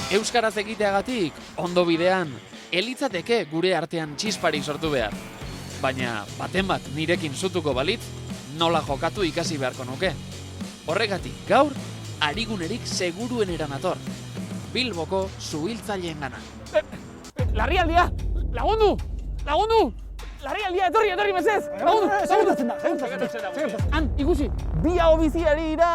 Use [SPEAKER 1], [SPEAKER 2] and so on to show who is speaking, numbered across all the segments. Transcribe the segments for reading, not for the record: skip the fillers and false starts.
[SPEAKER 1] Euskaraz egiteagatik, ondo bidean, elitzateke gure artean txisparik sortu behar. Baina, baten bat nirekin zutuko balitz, nola jokatu ikasi beharko nuke. Horregatik, gaur, arigunerik seguruenera nator. Bilboko zuhiltzaileen gana.
[SPEAKER 2] Larrialdia! Lagundu! Lagundu! Larrialdia, etorri, mesedez! Lagundu! Han, ikusi, bi hau biziari dira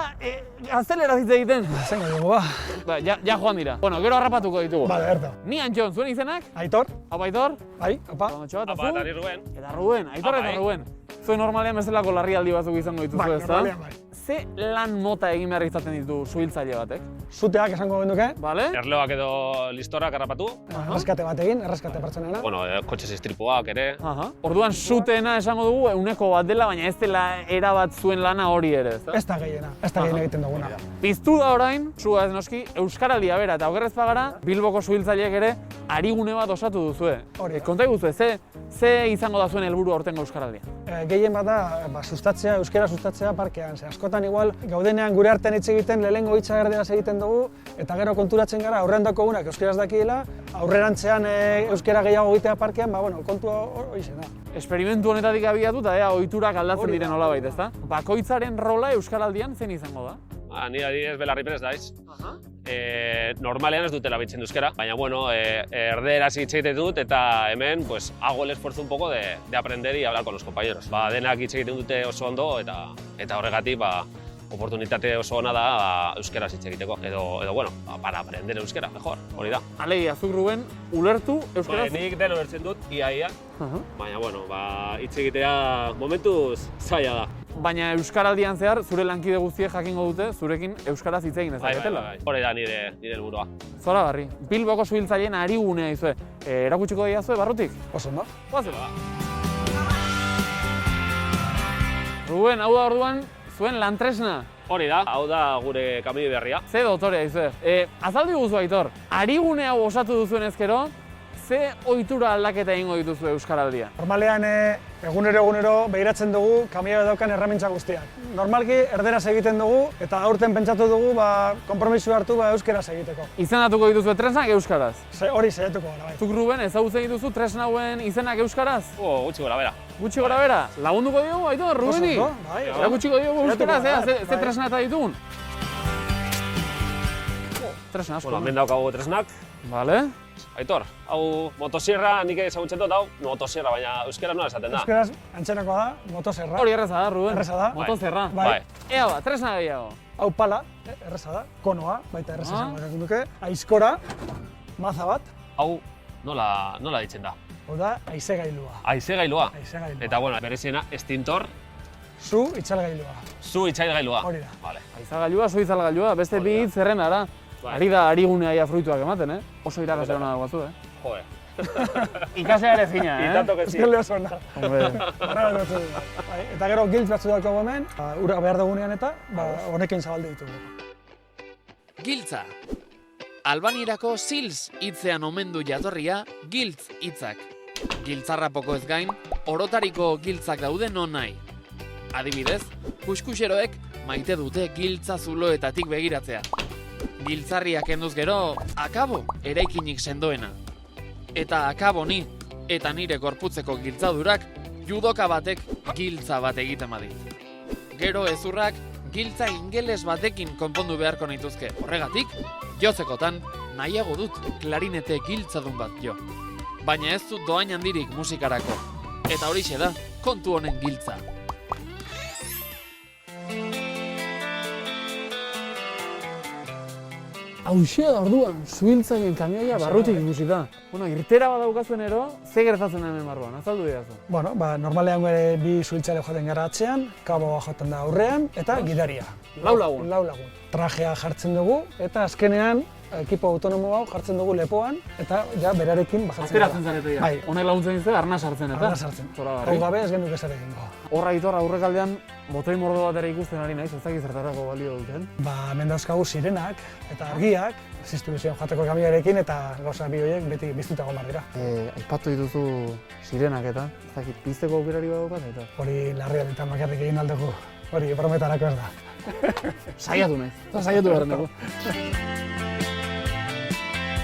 [SPEAKER 2] azeleraz hitz egiten.
[SPEAKER 3] Zengo dugu, ba.
[SPEAKER 2] Ba, ja joan dira. Bueno, gero harrapatuko ditugu.
[SPEAKER 3] Bale, berta.
[SPEAKER 2] Ni Antxon, zuen izenak?
[SPEAKER 3] Aitor?
[SPEAKER 2] Apa, Aitor?
[SPEAKER 3] Bai, apa?
[SPEAKER 2] Apa, eta Ruben. Eta Ruben, Aitor eta Ruben. Zuen normalean bezalako larrialdi batzuk izango dituzu,
[SPEAKER 3] Bai,
[SPEAKER 2] ezta?
[SPEAKER 3] normalean bai.
[SPEAKER 2] Ze lan mota egin behar izaten ditu zuhiltzaile batek?
[SPEAKER 3] Zuteak esango genduke.
[SPEAKER 2] Bale?
[SPEAKER 4] Erleoak edo listorak harrapatu.
[SPEAKER 3] Erreskate bat egin, erreskate pertsonena.
[SPEAKER 4] Bueno, kotxe istripuak ere.
[SPEAKER 2] Orduan zuteena esango dugu ehuneko bat dela, baina ez dela erabat zuen lana hori ere, ezta?
[SPEAKER 3] Ez da gehiena, ez da gehien egiten duguna.
[SPEAKER 2] Piztu da orain, zua ez noski, Euskaraldia bera eta okerrez pagara, Bilboko zuhiltzaileek ere arigune bat osatu duzue.
[SPEAKER 3] Hori.
[SPEAKER 2] Konta iguzue, ze izango da zuen helburu aurtengo Euskaraldia?
[SPEAKER 3] Gehien bat da, sustatzea, euskara sustatzea parkean. Ze askotan igual, gaudenean gure artean hitz egiten, lehenengo hitza erderaz egiten dugu, eta gero konturatzen gara, aurrean dakogunak euskaraz dakiela, aurrerantzean euskara gehiago egitea parkean, ba, bueno, kontua hori da.
[SPEAKER 2] Esperimentu honetatik abiatu eta ohiturak aldatzen diren nolabait, ezta? Bakoitzaren rola Euskaraldian zein izango da?
[SPEAKER 4] Ni adibidez Belarri Perez daiz. Normalean ez dutela bitzen euskara, baina bueno, erderaz hitz egiten dut eta hemen pues hago el esfuerzo un poco de aprender y hablar con los compañeros. Ba, denak hitz egiten dute oso ondo eta horregatik ba oportunitate oso ona da euskaraz hitz egiteko edo bueno, para aprender euskara mejor, hori da.
[SPEAKER 2] Alegia, zuk Ruben, ulertu euskaraz?
[SPEAKER 4] Nik deno ulertzen dut ia, baina bueno, ba hitz egitea momentuz zaila da.
[SPEAKER 2] Baina Euskaraldian zehar, zure lankide guztiek jakingo dute, zurekin euskaraz hitz egin dezaketela.
[SPEAKER 4] Bai. Hori da nire helburua.
[SPEAKER 2] Zoragarri, Bilboko zuhiltzaileen arigunea izue. Erakutsiko diazue barrutik?
[SPEAKER 3] Oso, no?
[SPEAKER 2] Goazela. Ruben, hau da orduan, zuen lantresna.
[SPEAKER 4] Hori da, hau da gure kamio berria.
[SPEAKER 2] Ze dotorea izue. Azaldi guzu, Aitor, arigune hau osatu duzuen ezkero, ze ohitura aldaketa egingo dituzu Euskaraldia?
[SPEAKER 3] Normalean egunero begiratzen dugu kamioa daukan erramintza guztiak. Normalki erderaz egiten dugu eta aurten pentsatu dugu konpromiso hartu euskaraz egiteko.
[SPEAKER 2] Izendatuko dituzu tresnak euskaraz?
[SPEAKER 3] Hori saiatuko gara, bai.
[SPEAKER 2] Zuk Ruben, ezagutzen dituzu tresnauen izenak euskaraz?
[SPEAKER 4] Gutxi gora bera.
[SPEAKER 2] Gutxi gora bera? Lagunduko diogu, Aitor, Rubeni?
[SPEAKER 3] Oso, bai.
[SPEAKER 2] Erakutsiko diogu euskaraz, ze
[SPEAKER 3] bai.
[SPEAKER 2] tresna eta ditugun? Tresna asko.
[SPEAKER 4] Bueno, hemen daukagu tresnak.
[SPEAKER 2] Vale.
[SPEAKER 4] Aitor, hau motosierra nik ezagutzen dut hau, motosierra, baina euskara nola esaten da.
[SPEAKER 3] Euskaraz antzenakoa da, motoserra.
[SPEAKER 2] Hori erreza da, Ruben.
[SPEAKER 3] Erreza da.
[SPEAKER 2] Motozerra.
[SPEAKER 3] Bai.
[SPEAKER 2] Ea ba, tresna gehiago.
[SPEAKER 3] Hau pala, erreza da. Konoa, baita erreza esango duke. Aizkora, maza bat.
[SPEAKER 4] Hau nola ditzen da?
[SPEAKER 3] Hau da, haizegailua.
[SPEAKER 4] Haizegailua.
[SPEAKER 3] Haizegailua.
[SPEAKER 4] Eta bueno, bereziena, estintor.
[SPEAKER 3] Zu itzalgailua.
[SPEAKER 4] Zu itzailgailua.
[SPEAKER 3] Hori da.
[SPEAKER 4] Vale.
[SPEAKER 2] Haizagailua, zu itzalgailua, beste bi hitz zerrendara. Ari da arigunea ia fruituak ematen, Oso irakasle hona dagoazu,
[SPEAKER 4] Joe.
[SPEAKER 2] Ikasea ere fina,
[SPEAKER 4] Itato que sí.
[SPEAKER 3] Euskal oso ona. Eta gero giltz batzu daukagu hemen, ura behar dugunean eta honekin zabalde ditugu.
[SPEAKER 1] Giltza. Albanierako sils hitzean omendu jatorria giltz hitzak. Giltzarrapoko ez gain, orotariko giltzak daude non nahi. Adibidez, kuskuseroek maite dute giltza zuloetatik begiratzea. Giltzarriak kenduz gero, akabo eraikinik sendoena. Eta akabo ni, eta nire gorputzeko giltzadurak, judoka batek giltza bat egiten badit. Gero ezurrak, giltza ingeles batekin konpondu beharko nituzke. Horregatik, jotzekotan, nahiago dut klarinete giltzadun bat jo. Baina ez dut doain handirik musikarako. Eta horixe da, kontu honen giltza.
[SPEAKER 2] Hauxea da orduan, zuhiltzaileen kamioia barrutik ikusi da. Bueno, irtera bat daukazuen ero, ze gertatzen da hemen barruan, azaldu didazu.
[SPEAKER 3] Bueno, normalean bi zuhiltzaile joaten gara atzean, kaboa joaten da aurrean, eta gidaria.
[SPEAKER 2] Lau lagun.
[SPEAKER 3] Trajea jartzen dugu, eta azkenean ekipo autonomo hau jartzen dugu lepoan, eta ja berarekin bajatzen gara.
[SPEAKER 2] Ateratzen zarete ja.
[SPEAKER 3] Bai.
[SPEAKER 2] Honek laguntzen dizu, arna sartzen eta?
[SPEAKER 3] Arna sartzen.
[SPEAKER 2] Zoragarri.
[SPEAKER 3] Hau gabe ez genuke zer egingo.
[SPEAKER 2] Horra Aitor, aurrekaldean botoi mordo bat ere ikusten ari naiz, ez dakit zertarako balio duten.
[SPEAKER 3] Hemen dauzkagu sirenak eta argiak, ziztibizioan joateko kamioarekin eta gauza bi horiek beti biztutako mar dira.
[SPEAKER 2] Aipatu dituzu sirenak eta, ez dakit, pizteko aukerari badaukat eta?
[SPEAKER 3] Hori larrialditan bakarrik egin aldeko, hori brometarako ez da.
[SPEAKER 2] Saiatu naiz, saiatu behar dugu.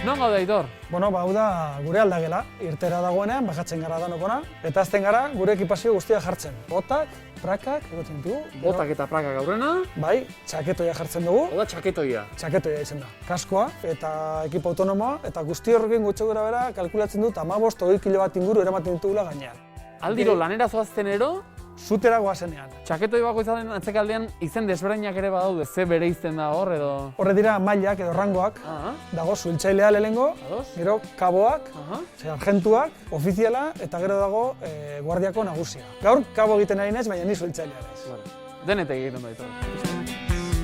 [SPEAKER 2] Non gaude, Aitor?
[SPEAKER 3] Bueno, hau da gure aldagela, irtera dagoenean, bajatzen gara danokona, eta azten gara gure ekipazio guztia jartzen. Botak, prakak, egoten dugu.
[SPEAKER 2] Botak eta prakak aurrena.
[SPEAKER 3] Bai, txaketoia jartzen dugu.
[SPEAKER 2] Hau da txaketoia.
[SPEAKER 3] Txaketoia izan da. Kaskoa eta ekipo autonomoa, eta guzti horrekin gutxo gora bera kalkulatzen dut 15-20 kilo bat inguru eramaten ditugula gainean.
[SPEAKER 2] Aldiro lanera zoaztenero,
[SPEAKER 3] Zutera goazenean.
[SPEAKER 2] txaketoi bakoitzaren atzekaldean izen desberdinak ere badaude, ze bereizten da hor edo...
[SPEAKER 3] Horre dira mailak edo rangoak,
[SPEAKER 2] Ah,
[SPEAKER 3] dago zuhiltzailea lehenengo,
[SPEAKER 2] ados?
[SPEAKER 3] gero kaboak,
[SPEAKER 2] Aha.
[SPEAKER 3] sargentuak, ofiziala, eta gero dago guardiako nagusia. Gaur kabo egiten ari naiz, baina ni zuhiltzailea naiz.
[SPEAKER 2] Denetek egiten da, Aitor.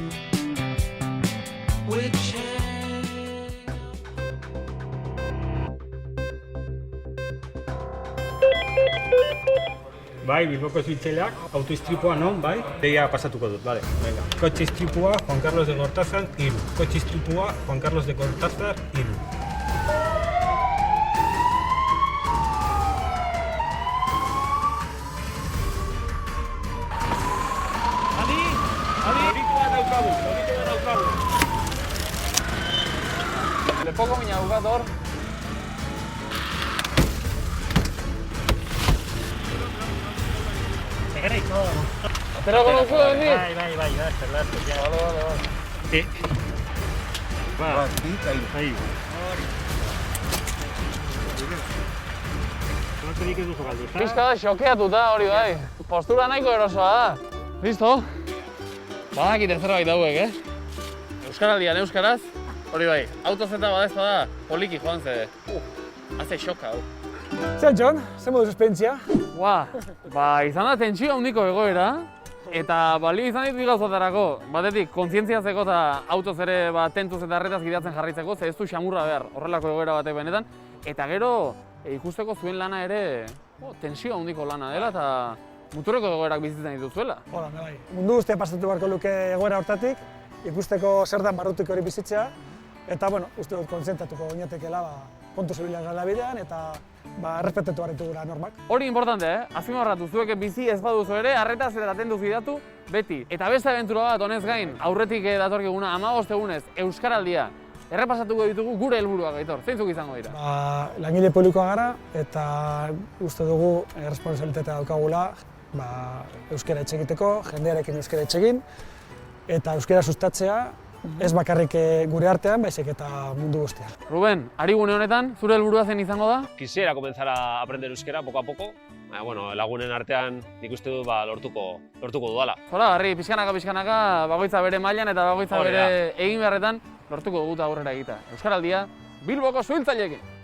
[SPEAKER 5] Bai, Bilboko zuhiltzaileak, autoistripua non, bai? Deia pasatuko dut, bale. Venga. Kotxe istripua, Juan Carlos de Cortázar, 3. Kotxe istripua, Juan Carlos de Cortázar, 3.
[SPEAKER 2] Lepoko mina dukat hor. Aterako duzu da bendik?
[SPEAKER 5] Bai, zerlatu, ja. Ahí. Zerlaturik ez duzu galdu,
[SPEAKER 2] Pizka da xokeatuta hori bai. Postura nahiko erosoa da. Listo? Badakite zerbait dauek, Euskaraldian euskaraz, hori bai, autoz eta badezpa da, poliki joan ze. Haze xoka, hau.
[SPEAKER 3] Zer, Jon, zer moduz esperientzia?
[SPEAKER 2] Izan da tentsio handiko egoera, eta balio izan ditu gauzatarako. Batetik, kontzientziatzeko eta autoz ere tentuz eta erretaz gidatzen jarraitzeko, ze ez du xamurra behar horrelako egoera batek benetan. Eta gero, ikusteko zuen lana ere, tensio handiko lana dela eta muturreko egoerak bizitzen dituzuela.
[SPEAKER 3] Hola, bai. Mundu guztia pasatu beharko luke egoera hortatik, ikusteko zer dan barrutik hori bizitzea, eta, bueno, uste dut kontzientatuko oinatekela, kontu zibilak gala bidean, eta errespetatu behar ditugula normak.
[SPEAKER 2] Hori importante, azpimarratu zuek bizi ez baduzu ere, arretaz eta atenduz gidatu beti. Eta beste abentura bat honez gain, aurretik datorkiguna 15 egunez Euskaraldia. Errepasatuko ditugu gure helburuak, Aitor. Zeintzuk izango dira?
[SPEAKER 3] Langile publikoa gara, eta uste dugu erresponsabilitatea daukagula euskara etxe egiteko, jendearekin euskara etxe egin, eta euskara sustatzea, ez bakarrik gure artean, baizik eta mundu guztian.
[SPEAKER 2] Ruben, arigune honetan, zure helburua zen izango da?
[SPEAKER 4] Quisiera comenzar a aprender euskera poco a poco. Bueno, lagunen artean nik uste dut lortuko dudala.
[SPEAKER 2] Zora, garri, pixkanaka, bakoitza bere mailan eta bakoitza
[SPEAKER 4] Hori da.
[SPEAKER 2] bere egin beharretan lortuko dugu aurrera egita. Euskaraldia, Bilboko zuhiltzaileekin!